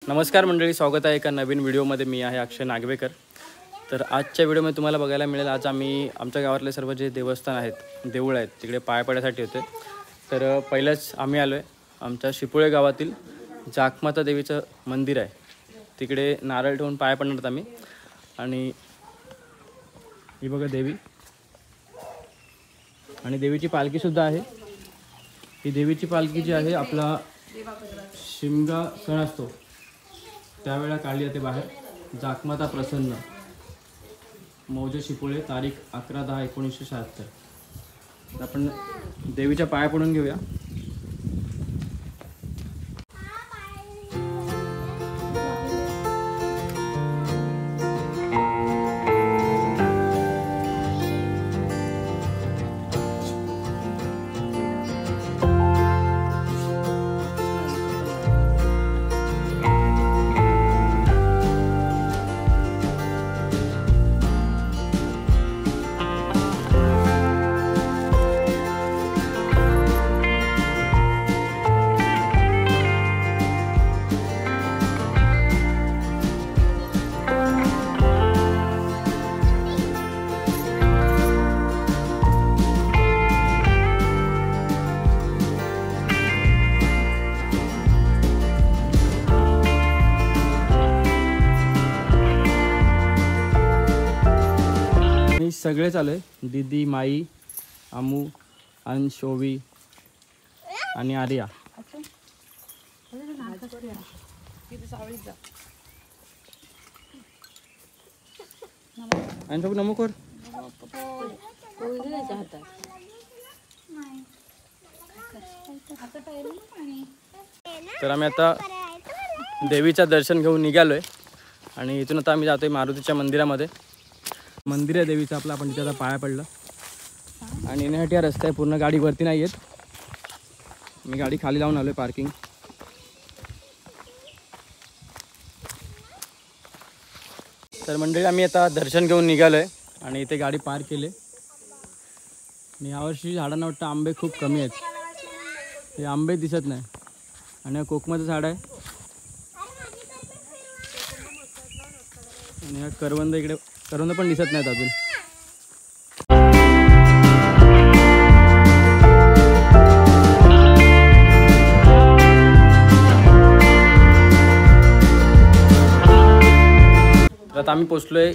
नमस्कार मंडळी, स्वागत आहे एका नवीन व्हिडिओमध्ये. मी आहे अक्षय नागवेकर. तर आजच्या व्हिडिओमध्ये तुम्हाला बघायला मिळेल, आज आम्ही आमच्या गावातले सर्व जे देवस्थान आहेत, देऊळ आहेत, तिकडे पाया पडण्यासाठी होते. तर पहिलंच आम्ही आलो आहे आमच्या शिपोळे गावातील जाखमाता देवीचं मंदिर आहे, तिकडे नारळ ठेवून पाया पडणार आहोत आम्ही. आणि ही बघा देवी, आणि देवीची पालखीसुद्धा आहे. ही देवीची पालखी जी आहे, आपला शिमगा सण असतो त्यावेळेला काढली जाते बाहेर. जाखमाता प्रसन्न, मौजे शिपोळे, तारीख 11/10/1976. आपण देवीच्या पाया पडून घेऊया. सगळे चालू आहे, दीदी, माई, आमू, अंशोवी आणि आर्या. अंशोवी नमो कर. तर आम्ही आता देवीचं दर्शन घेऊन निघालोय आणि इथून आता आम्ही जातोय मारुतीच्या मंदिरामध्ये. मंदिर आहे देवीचं आपलं, आपण तिथे आता पाया पडलं. आणि येण्यासाठी हा रस्ता आहे, पूर्ण गाडी वरती नाही येत. मी गाडी खाली लावून आलो आहे पार्किंग. तर मंडळी, आम्ही आता दर्शन घेऊन निघालो आहे आणि इथे गाडी पार्क केली. आणि यावर्षी झाडांना वाटतं आंबे खूप कमी आहेत, हे आंबे दिसत नाही. आणि हा कोकमाचं झाड आहे आणि हा करवंद, इकडे करवंद पण दिसत नाहीत अजून. तर आता आम्ही पोचलोय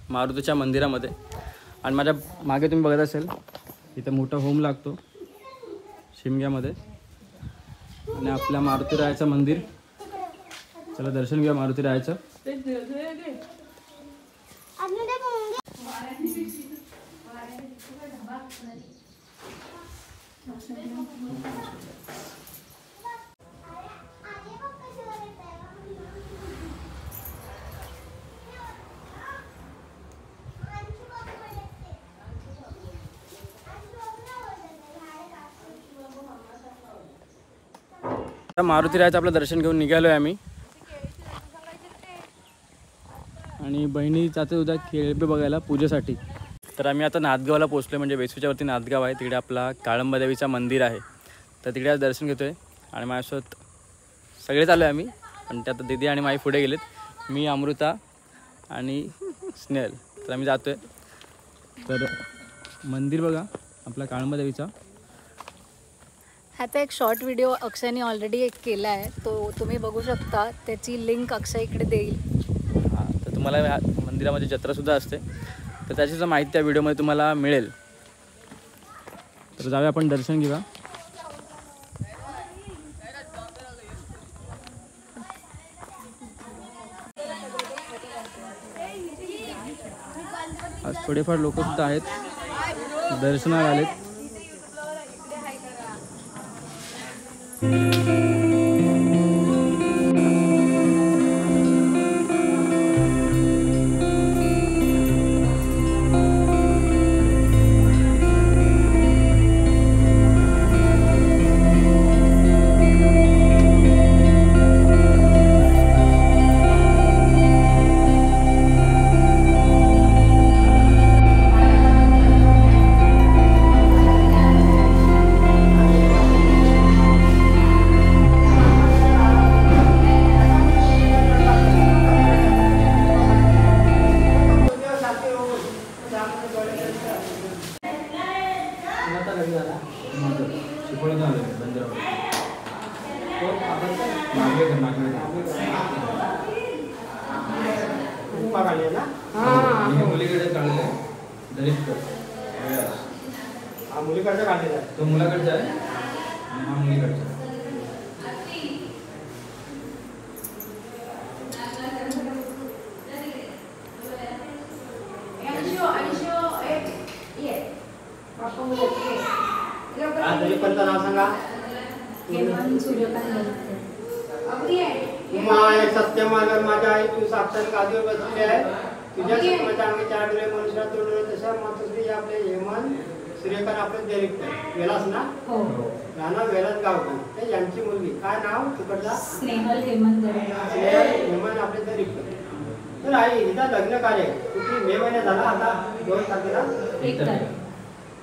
मारुतीच्या मंदिरामध्ये. आणि माझ्या मागे तुम्ही बघत असेल, इथं मोठा होम लागतो शिमग्यामध्ये. आणि आपल्या मारुती रायाचं मंदिर. चला दर्शन घेऊया मारुती रायाचं. मारुती रायाचं आपलं दर्शन घेऊन निघालो आहे आम्ही. आणि बहिणी जाते उद्या खेळबे बघायला पूजेसाठी. तर आम्ही आता नाथगावला पोचलो, म्हणजे वेसूच्यावरती नाथगाव आहे, तिकडे आपला काळंबा देवीचं मंदिर आहे. तर तिकडे आज दर्शन घेतो आहे. आणि माझ्यासोबत सगळेच आलो आहे आम्ही, पण त्यात दीदी आणि माई पुढे गेलेत. मी, अमृता आणि स्नेहल. तर आम्ही जातो आहे. तर मंदिर बघा आपला काळंबा देवीचा. ह्याचा एक शॉर्ट व्हिडिओ अक्षयने ऑलरेडी एक केला आहे, तो तुम्ही बघू शकता. त्याची लिंक अक्षय इकडे देईल. हां, तर तुम्हाला मंदिरामध्ये जत्रासुद्धा असते, तर त्याची सुद्धा माहिती त्या व्हिडिओमध्ये तुम्हाला मिळेल. तर जाऊया आपण दर्शन घेऊया. आज थोडेफार लोकसुद्धा आहेत, दर्शनाला आलेत. तो मुलाकडचा आहे आणि हा मुलीकडचा. नाव सांगा. हेमंत सूर्यकांत. उमा एक सत्य मागर माझ्या आई तू साक्षात गादीवर बसली आहे. तुझ्या सुखाच्या अंगी 4 डोळे मनुष्याला 2 डोळे तशा मातोश्री आपले हेमंत सूर्यकांत आपले डायरेक्टर वेलास ना. हो. राहणार वेलास गावकर. ते यांची मुलगी काय नाव तुकडला. स्नेहल हेमंत. स्नेहल हेमंत आपले डायरेक्टर. तर आई हिचा लग्न कार्य कुठे मे महिन्यात झाला. आता 2 तारखेला 1 तारीख.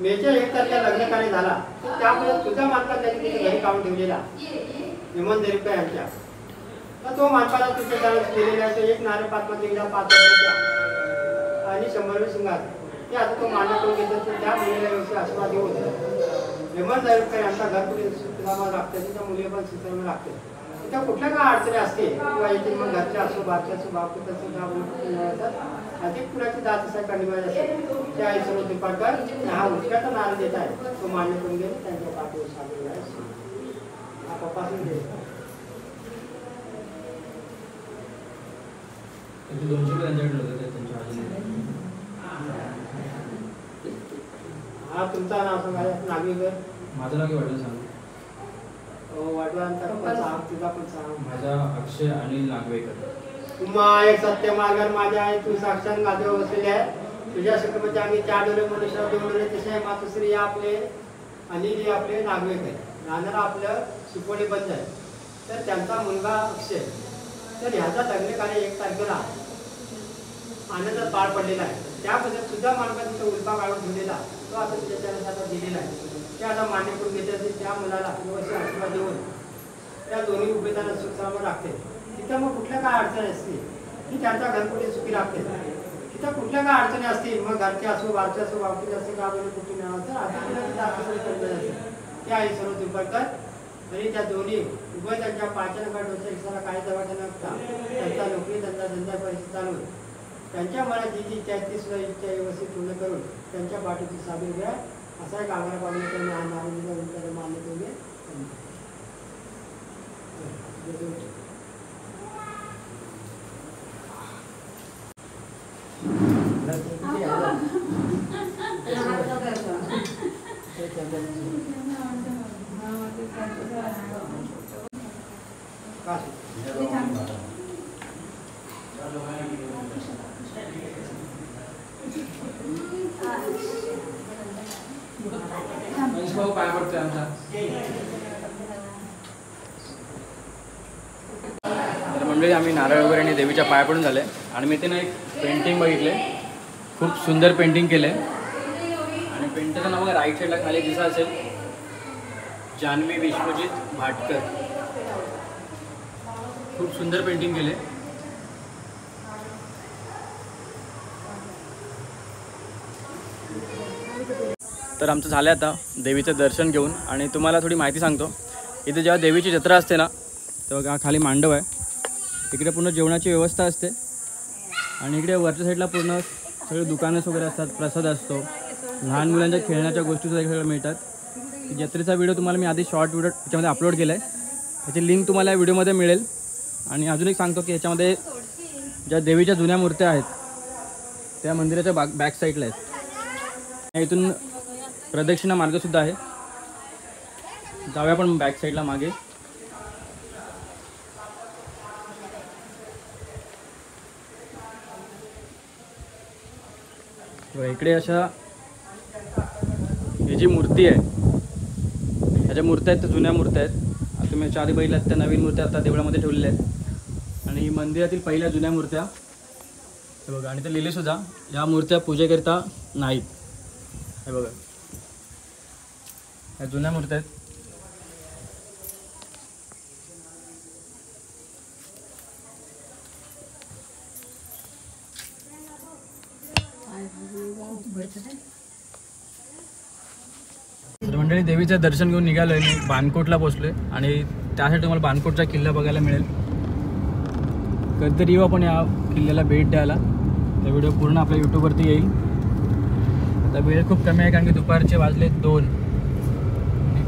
मेच्या 1 तारखेला लग्न कार्य झाला. त्यामुळे तुझा मालका त्यांनी घरी काढून ठेवलेला हेमंत डायरेक्टर यांच्या. तर तो मालकाला तुझ्या त्यावेळेस दिलेला आहे. तो 1 नारळ 5 मध्ये एकदा 5 आणि 100 शिंगार ते आता तो मान्य करून घेतो. त्या मुलीला व्यवस्थित आशीर्वाद देऊन हेमंत डायरेक्टर यांचा घरकुठे सुधारणा लागते. तिच्या मुली पण सुधारणा लागते. तिच्या कुठल्या काय अडचणी असते किंवा येथे मग घरचे असो बारचे असो बापू तसं गाव अधिक कुणाची जात असा कणीबाज असेल त्या आई सर्व दुपारकर हा उचक्याचा नारळ देत आहे. तो मान्य करून घेतो. त्यांच्या पाठीवर सादर आहे. हा पप्पासून दे. 200 त्यांच्याकडे होते त्यांच्या आजीने. हा तुमचं नाव सांगा. नागवीकर. माझं नाव काय वाटलं सांग. वाटवांचा पण सांग. तुझा पण सांग. माझा अक्षय अनिल नागवेकर. उमा एक सत्य मार्गावर माझ्या आहे तू साक्षात गादीवर बसलेली आहे. तुझ्या सुखाच्या अंगी 4 डोळे मनुष्याला 2 डोळे तसे मातोश्री आपले अनिल आपले नागवेकर. राहणार आपलं सुपोली बंद आहे. तर त्यांचा मुलगा अक्षय. तर ह्याचा लग्न कार्य 1 तारखेला आनंदात पार पडलेला आहे. त्याबद्दल सुद्धा मालका तिचा उल्पा काढून ठेवलेला तो आता तुझ्या त्याला आता दिलेला आहे. ते आता मान्य करून घेते. त्या मुलाला व्यवस्थित आशीर्वाद देऊन त्या दोन्ही उभेदारांना सुखसलामत राखते. तिथं मग कुठल्या काय अडचणी असतील की त्यांचा घरकुठे सुखी राखते. तिथं कुठल्या काय अडचणी असतील मग घरचे असो बारचे असो बापचे असो गावले कुठे मिळावं तर आता तिला तिथं आशीर्वाद करत असेल. त्या आई सर्व दुपारकर तरी त्या दोन्ही उभय त्यांच्या पाचन डोच्या इशारा काही दवाखाना नसता. त्यांचा नोकरी त्यांचा धंदा परिस्थिती चालून त्यांच्या मनात जी जी इच्छा आहे ती सुद्धा इच्छा व्यवस्थित पूर्ण करून त्यांच्या पाठीची सामील घ्या. असा एक आग्रह पाहिजे त्यांनी हा नारायणीला मान्य करून घे. पाय पडतोय आमचा. तर मंडळी आम्ही नारळ वगैरे आणि देवीच्या पाया पडून झाले. आणि मी ते ना एक पेंटिंग बघितले. खूप सुंदर पेंटिंग केले. आणि पेंटरचं नाव राईट साईडला खाली दिसा असेल जान्हवी विश्वजित भाटकर. खूप सुंदर पेंटिंग केले. तर आमचं झालं आता देवीचं दर्शन घेऊन. आणि तुम्हाला थोडी माहिती सांगतो. इथे जेव्हा देवीची जत्रा असते ना तेव्हा खाली मांडव आहे. इकडे पूर्ण जेवणाची व्यवस्था असते. आणि इकडे वरच्या साईडला पूर्ण सगळे दुकानं वगैरे असतात. प्रसाद असतो. लहान मुलांच्या खेळण्याच्या गोष्टी सुद्धा सगळं मिळतात. जत्रेचा व्हिडिओ तुम्हाला मी आधी शॉर्ट व्हिडिओ याच्यामध्ये अपलोड केला आहे. त्याची लिंक तुम्हाला या व्हिडिओमध्ये मिळेल. आणि अजून एक सांगतो की ह्याच्यामध्ये ज्या देवीच्या जुन्या मूर्त्या आहेत त्या मंदिराच्या बॅक साईडला आहेत. इथून प्रदक्षिणा मार्गसुद्धा आहे. जाऊया पण बॅक साईडला मागे. इकडे अशा ही जी मूर्ती आहे ह्या मूर्त्या आहेत त्या जुन्या मूर्त्या आहेत. तुम्ही याच्या आधी बघितल्यात त्या नवीन मूर्त्या आता देवळामध्ये ठेवलेल्या आहेत. आणि मंदिरातील पहिल्या जुन्या मूर्त्या हे बघा. आणि ते लिहिलेसुद्धा या मूर्त्या पूजेकरिता नाहीत. हे बघा ह्या जुन्या मूर्त्या आहेत. तर मंडळी देवीचं दर्शन घेऊन निघालोय. मी बाणकोटला पोहोचलोय. आणि त्यासाठी तुम्हाला बाणकोटचा किल्ला बघायला मिळेल. कधीतरी येऊ आपण या किल्ल्याला भेट द्यायला. तो व्हिडिओ पूर्ण आपल्या यूट्यूबवरती येईल. आता वेळ खूप कमी आहे कारण की दुपारचे वाजले 2.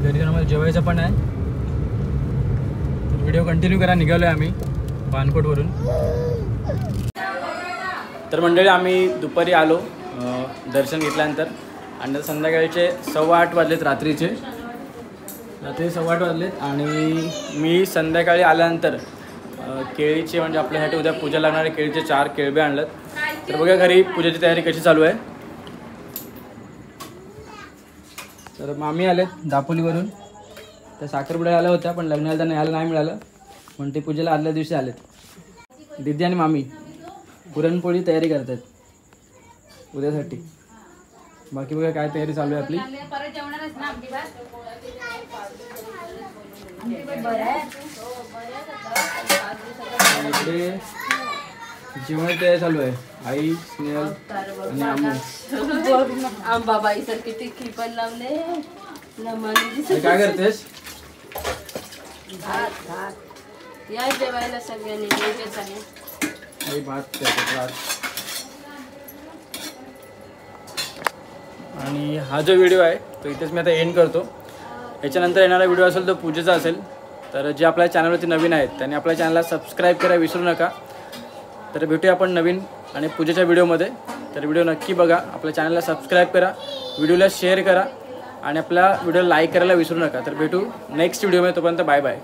घरी जाऊन आम्हाला जेवायचं पण आहे. तर व्हिडिओ कंटिन्यू करा. निघालो आहे आम्ही बाणकोटवरून. तर मंडळी आम्ही दुपारी आलो दर्शन घेतल्यानंतर आणि संध्याकाळचे 8:15 वाजलेत. रात्री 8:15 वाजलेत आणि मी संध्याकाळी आल्यानंतर केळीचे म्हणजे आपल्यासाठी उद्या पूजा लागणारे केळीचे 4 केळबे आणलं. तर बघा घरी पूजेची तयारी कशी चालू आहे. तर मामी आलेत दापोलीवरून. त्या साखरपुड्याला आल्या होत्या पण लग्नाला त्यांना यायला नाही मिळालं म्हणून ते पूजेला आदल्या दिवशी आलेत. दिदी आणि मामी पुरणपोळी तयारी करतात उद्यासाठी. बाकी बघा काय तयारी चालू आहे आपली. इकडे जेवण तयारी चालू आहे. आई, स्नेहल आणि आम्ही. आंबाबाई सर किती खिपण लावले. काय करतेस? या जेवायला सगळ्यांनी आई भात करते भात. आणि हा जो व्हिडिओ आहे तो इथेच मी आता एंड करतो. याच्यानंतर येणारा व्हिडिओ असेल तो पूजेचा असेल. तर जे आपल्या चॅनलवरती नवीन आहेत त्यांनी आपल्या चॅनलला सबस्क्राईब करायला विसरू नका. तर भेटूया आपण नवीन आणि पूजेच्या व्हिडिओमध्ये. तर व्हिडिओ नक्की बघा. आपल्या चॅनलला सबस्क्राईब करा, व्हिडिओला शेअर करा आणि आपल्या व्हिडिओला लाईक करायला विसरू नका. तर भेटू नेक्स्ट व्हिडिओमध्ये. तोपर्यंत बाय बाय.